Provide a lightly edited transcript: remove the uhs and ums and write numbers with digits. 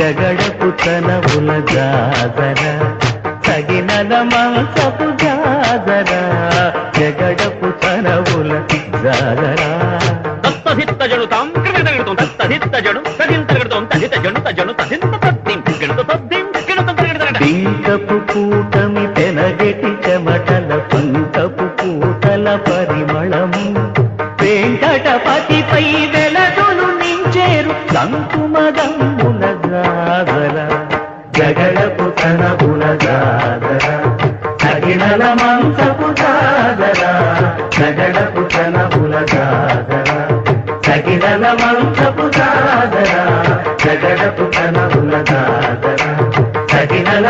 జగడపు తనవుల జాజర తగినల మనసపు జాజర జగడపు తనవుల జాజర తత్తహిత్త జడుతాం క్రిమితగడుతాం తత్తహిత్త జడు తదింతగడుతాం తదిత జడు తజడు తదింత తద్దిం గిడత తద్దిం గిడత తగడత పింకపు కూటమి తెనగెటి చెమటల పంకపు కూటల పరిమళము వెంకటపతిపై వెలదులు నించేరు సంకుమదమ్ముల జాగర జగడపు తనబుల జాగర తగినల మంచపు జాగర జగడపు తనబుల జాగర తగినల మంచపు జాగర జగడపు తనబుల జాగర తగినల